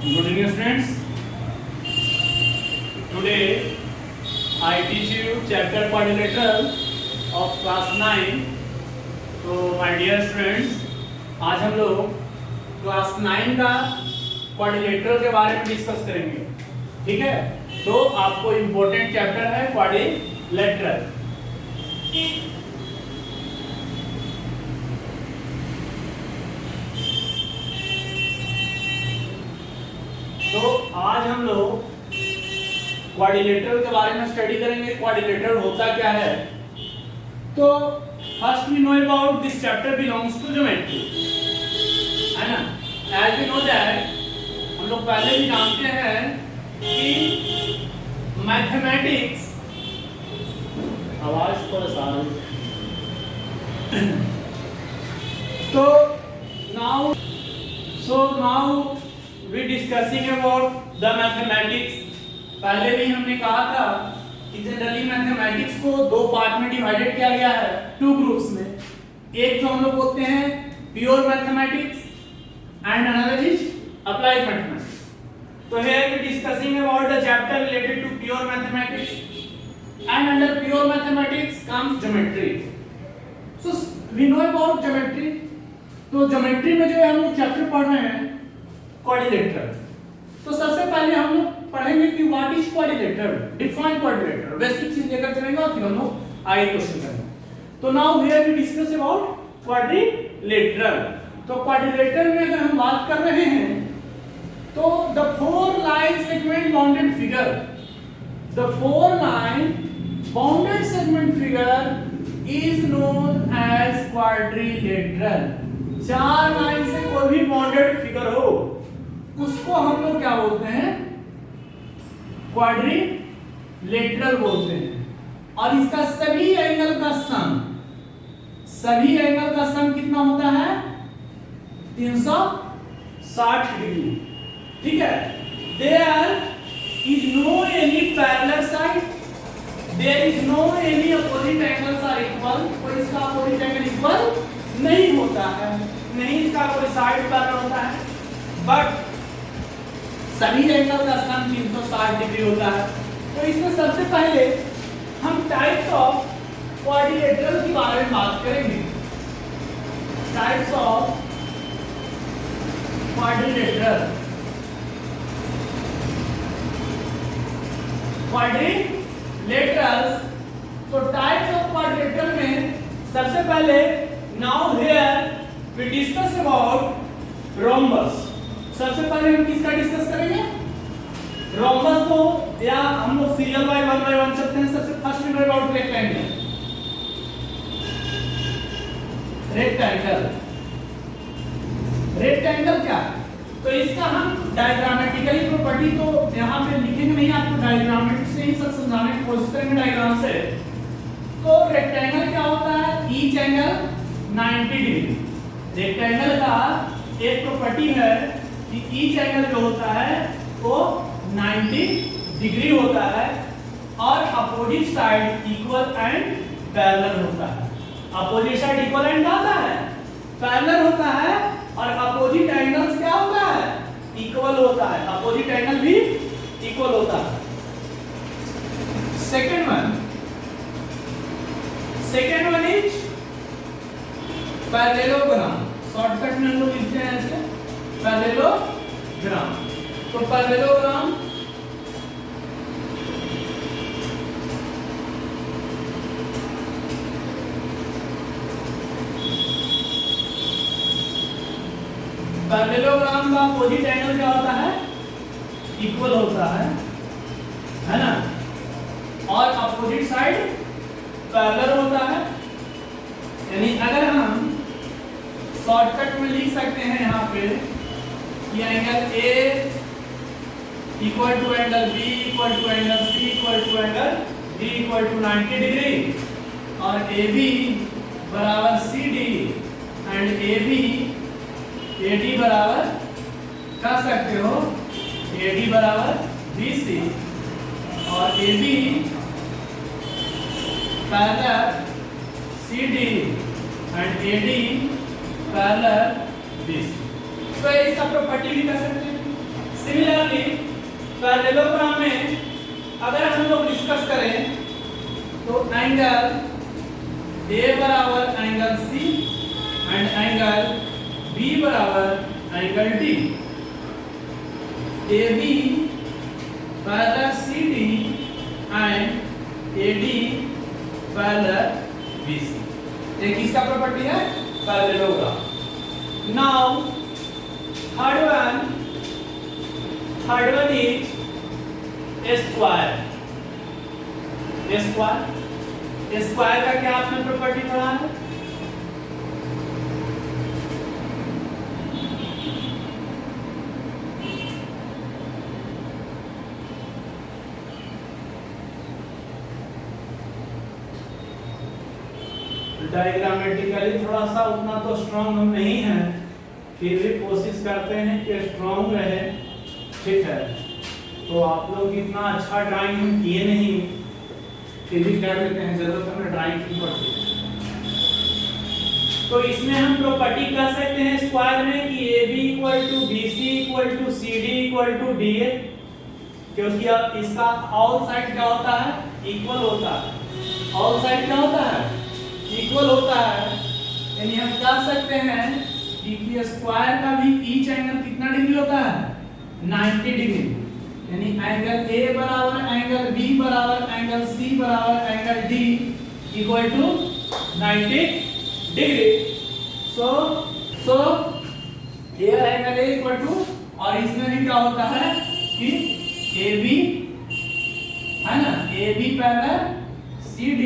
Good evening, students. Today I teach you chapter quadrilateral of class 9. तो my dear students, आज हम लोग class 9 का क्वाड्रिलेटरल के बारे में डिस्कस करेंगे. ठीक है, तो आपको इम्पोर्टेंट चैप्टर है क्वाड्रिलेटरल. तो आज हम लोग क्वाड्रिलेटरल के बारे में स्टडी करेंगे. क्वाड्रिलेटरल होता क्या है? तो first we know about this chapter belongs to geometry, है ना. एज वी नो दैट, हम लोग पहले भी जानते हैं कि मैथमेटिक्स, आवाज थोड़ा सा तो now we discussing about the mathematics. पहले भी हमने कहा था कि जनरली मैथमेटिक्स को दो पार्ट में डिवाइडेड किया गया है, टू ग्रुप्स में. एक जो हम लोग बोलते हैं pure mathematics and another is applied mathematics. तो here we discussing about the chapter related to pure mathematics, and under pure mathematics comes geometry. So we know about geometry. तो ज्योमेट्री में जो है हम लोग चैप्टर पढ़ रहे हैं क्वाड्रिलेटरल. तो सबसे पहले हम लोग पढ़ेंगे कि what is quadrilateral, define quadrilateral, basic चीज लेकर चलेंगे और फिर हम लोग आगे क्वेश्चन करेंगे. तो now here we discuss about quadrilateral. तो क्वाड्रिलेटरल में अगर हम बात कर रहे हैं तो the four line segment bounded figure, the four line bounded segment figure is known as quadrilateral. चार लाइन से कोई भी बाउंडेड फिगर हो उसको हम लोग क्या बोलते हैं? क्वाड्रिलेटरल बोलते हैं. और इसका सभी एंगल का सम कितना होता है? 360 डिग्री. ठीक है. There is no any parallel side, there is no any opposite angles are equal. कोई इसका अपोजिट एंगल इक्वल नहीं होता है, नहीं इसका कोई साइड पैरेलल होता है, बट सभी एंगल का सम 360 डिग्री होता है. तो इसमें सबसे पहले हम टाइप्स ऑफ क्वाड्रिलेटरल के बारे में बात करेंगे. Types of quadrilateral. क्वाड्रिलेटरल्स, तो टाइप्स ऑफ क्वाड्रिलेटरल में सबसे पहले now here we discuss about rhombus. सबसे पहले हम किसका डिस्कस करेंगे? रोम्बस को, या हम लोग सीरियल बाय वन चलते हैं. सबसे फर्स्ट में अबाउट रेक्टेंगल. रेक्टेंगल क्या है? तो इसका हम डायग्रामेटिकली प्रॉपर्टी तो यहाँ पे लिखेंगे नहीं, आपको डायग्रामेटिक से ही सब समझाने की कोशिश करेंगे डायग्राम से. तो रेक्टेंगल क्या होता है? Each angle 90 degree. रेक्टेंगल का एक प्रॉपर्टी है कि ईच एंगल जो होता है वो 90 डिग्री होता है और opposite side equal and parallel होता है. अपोजिट साइड इक्वल एंड क्या होता है? पैरेलल होता है. और अपोजिट एंगल्स क्या होता है? इक्वल होता है. अपोजिट एंगल भी इक्वल होता है. Second one is parallelogram. Shortcut में हम लोग लिखते हैं ऐसे पैरेललोग्राम. तो पैरेललोग्राम पैरेललोग्राम का अपोजिट एंगल क्या होता है? इक्वल होता है ना. और अपोजिट साइड पैरेलल होता है. यानी अगर हम शॉर्टकट में लिख सकते हैं यहाँ पे कि angle A equal to angle B equal to angle C equal to angle D equal to 90 degree, और AB बराबर CD एंड AD बराबर कर सकते हो AD बराबर BC, और AB parallel CD and AD parallel BC. तो इसका प्रॉपर्टी भी कर सकते हैं. सिमिलरली पैरेललोग्राम में अगर हम लोग डिस्कस करें तो एंगल A बराबर angle C and angle B बराबर angle D, AB parallel CD and AD parallel BC, ये किसका प्रॉपर्टी है? Parallelogram. Now third one is square. Square का क्या आपने प्रॉपर्टी पढ़ा है? डायग्रामेटिकली थोड़ा सा उतना तो स्ट्रॉन्ग हम नहीं हैं, फिर भी कोशिश करते हैं कि स्ट्रॉन्ग रहे। ठीक है, तो आप लोग इतना अच्छा ड्राइंग हम किए नहीं, फिर भी कर लेते हैं, जरूरत हमें ड्राइंग की पड़ती है। तो इसमें हम प्रॉपर्टी कर सकते हैं स्क्वायर में कि AB equal to BC equal to CD equal to DA, क्योंकि अब इसका ऑल साइड क्या होता है? इक्वल होता है। ऑल साइड क्या होता है? इक्वल होता है। यानी हम कह सकते हैं कि स्क्वायर का भी ईच एंगल कितना डिग्री होता है? 90 डिग्री। यानी एंगल A बराबर एंगल B बराबर एंगल C बराबर angle D equal to 90 degree. So here angle A equal to, और इसमें भी क्या होता है कि AB है ना, AB parallel CD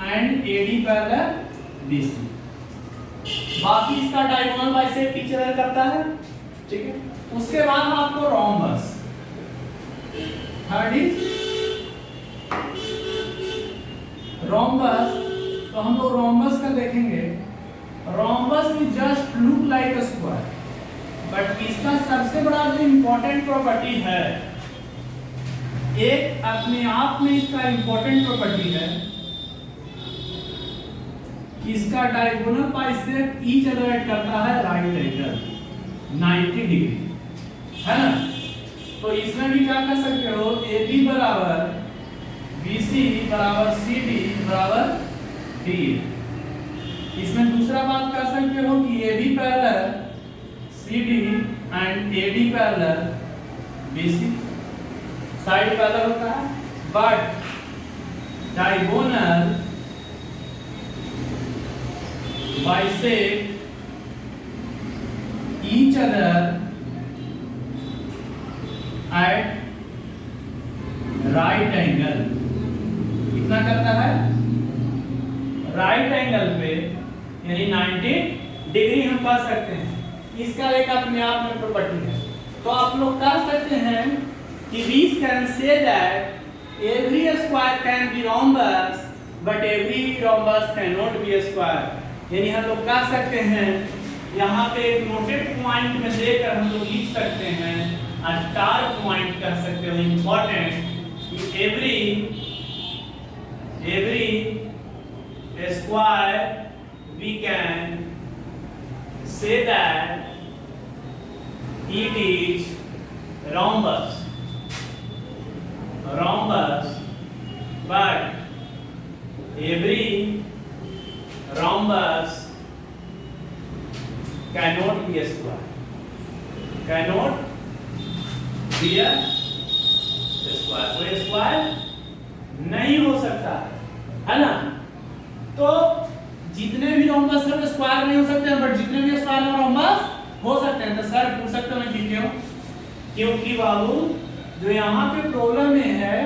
and AD parallel BC। बाकी इसका डायगोनल बाइसेक्ट टीचर करता है। ठीक है, उसके बाद आपको रोम्बस, थर्ड इज रोम्बस। तो हम लोग रोम्बस का देखेंगे। Rhombus is just look like a square, but इसका सबसे बड़ा जो इंपॉर्टेंट प्रॉपर्टी है, एक अपने आप में इसका इंपॉर्टेंट प्रॉपर्टी है कि इसका डायगोनल बाइसेक्ट ईच अदर करता है राइट एंगल 90 डिग्री, है ना। तो इसमें भी क्या कर सकते हो? AB बराबर BC बराबर CD बराबर DA। इसमें दूसरा बात कर सकते हो कि AB parallel CD and AD parallel BC, side parallel होता है, but diagonal bisect each other at right angle। कितना करता है? राइट एंगल पे, यानी 90 डिग्री हम कह सकते हैं। इसका एक अपने आप में प्रॉपर्टी है। तो आप लोग कह सकते हैं कि we can say that every square can be rhombus but every rhombus cannot be a square। यानी हम लोग कह सकते हैं, यहाँ पे एक नोटेड पॉइंट में देकर हम लोग लिख सकते हैं, स्टार पॉइंट कह सकते हो इंपॉर्टेंट, कि every square we can say that it is rhombus, but every rhombus cannot be a square, cannot be a square, कोई स्क्वायर नहीं हो सकता, है ना। तो जितने भी रोम्बस हैं स्क्वायर नहीं हो सकते हैं, बट जितने भी स्क्वायर हैं रोम्बस हो सकते हैं। तो सर पूछ सकते हैं कि क्यों? क्योंकि बाबू जो यहाँ पे प्रॉब्लम में है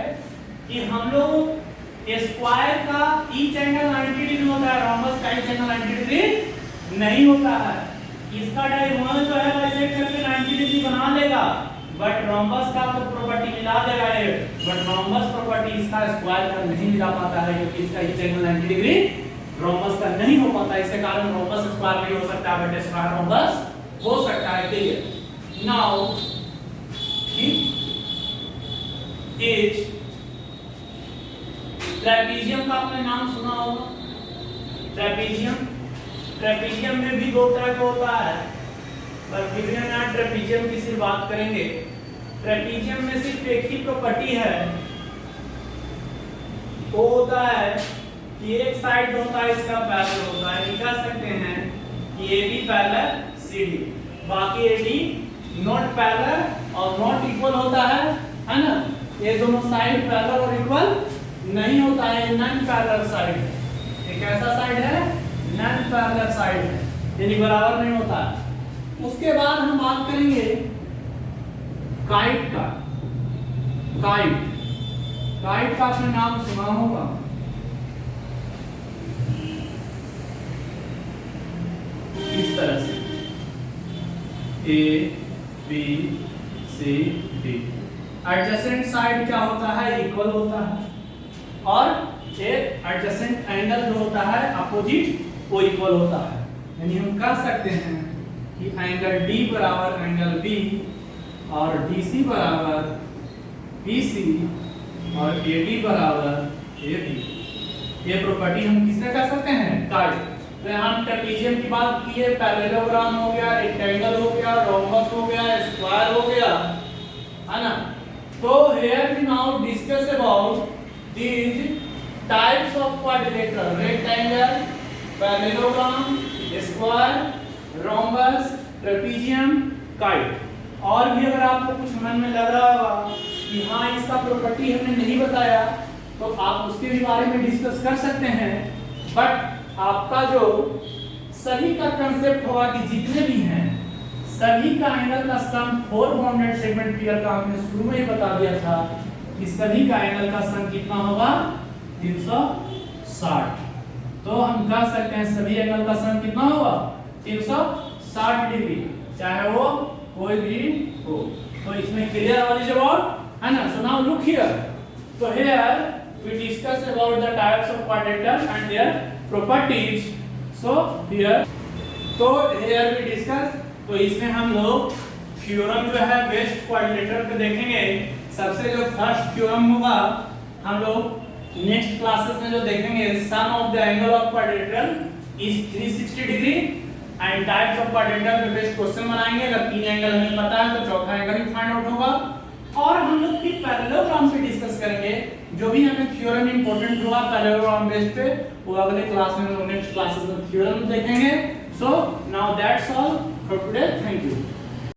कि हम लोग स्क्वायर का ईच एंगल 90 डिग्री होता है, रोम्बस का ईच एंगल 90 डिग्री नहीं होता है। इसका डायगोनल जो है बाइसेक्ट करके 90 डिग्री बना लेगा, बट रोम्बस का तो प्रॉपर्टी मिला देगा ये, बट रोम्बस प्रॉपर्टी इसका स्क्वायर का नहीं मिला पाता है, क्योंकि इसका ईच एंगल 90 डिग्री रोम्बस का नहीं हो पाता। इसके कारण रोम्बस स्क्वायर नहीं हो सकता, बट स्क्वायर रोम्बस हो सकता है। क्लियर? नाउ इज ट्रेपीजियम का आपने नाम सुना होगा। ट्रेपीजियम में भी दो तरह का होता है, पर फिर हम यहाँ ट्रेपीजियम की सिर्फ बात करेंगे। ट्रेपीजियम में सिर्फ एक ही प्रॉपर्टी है, वो होता है कि एक साइड जो होता है इसका पैरेलल होता है, ये कह सकते हैं कि A B parallel C D, बाकी ए डी नॉट पैरेलल और नॉट इक्वल होता है ना। ये दोनों साइड पैरेलल और इक्वल नहीं होता है, नॉन पैरेलल साइड है। एक ऐसा साइड है नॉन पैरेलल साइड है, यानी बराबर नहीं होता है। उसके बाद हम बात करेंगे काइट का। काइट का आपने नाम सुना होगा, इस तरह से A B C D. Adjacent side क्या होता है, इक्वल होता है, और एक एडजेसेंट एंगल जो होता है अपोजिट वो इक्वल होता है। यानी हम कह सकते हैं कि एंगल डी बराबर एंगल बी और डीसी बराबर बीसी और एडी बराबर एबी। ये प्रॉपर्टी हम किससे कह सकते हैं, काइट। तो यहाँ ट्रेपीजियम की बात की है, पैरेललोग्राम हो गया, रेक्टेंगल हो गया, रोम्बस हो गया, स्क्वायर हो गया, है ना। तो here we now discuss about these types of quadrilateral: rectangle, parallelogram, square, rhombus, trapezium, kite। और भी अगर आपको कुछ मन में लग रहा होगा कि हाँ इसका प्रॉपर्टी हमने नहीं बताया, तो आप उसके भी बारे में डिस्कस कर सकते हैं। बट आपका जो सभी का कंसेप्ट होगा कि जितने भी हैं सभी का एंगल का सम 4 बाउंडेड सेगमेंट फिगर का हमने शुरू में ही बता दिया था कि सभी का एंगल का सम कितना होगा, 360। तो हम कह सकते हैं सभी एंगल का सम कितना होगा, 360 डिग्री, चाहे वो कोई भी हो। तो इसमें क्लियर वाली जवाब है ना। सो नाउ लुक हियर, तो here we discuss about the types of quadrilateral and their properties. So here, तो हियर वी डिस्कस, तो इसमें हम लोग थ्योरम जो है बेस्ट क्वाड्रिलेटरल पे देखेंगे। सबसे जो फर्स्ट थ्योरम होगा हम लोग नेक्स्ट क्लासेस में जो देखेंगे, sum of the angle of quadrilateral is 360 degree and types of quadrilateral पे बेस्ट क्वेश्चन बनाएंगे। अगर 3 एंगल हमें पता है तो चौथा एंगल भी फाइंड आउट होगा। और हम लोग फिर पैरेललोग्राम पे डिस्कस करेंगे, जो भी हमें थ्योरम इंपॉर्टेंट हुआ पैरेललोग्राम बेस पे, वो अगले क्लास में, नेक्स्ट क्लासेस में थ्योरम देखेंगे। So now that's all for today, thank you.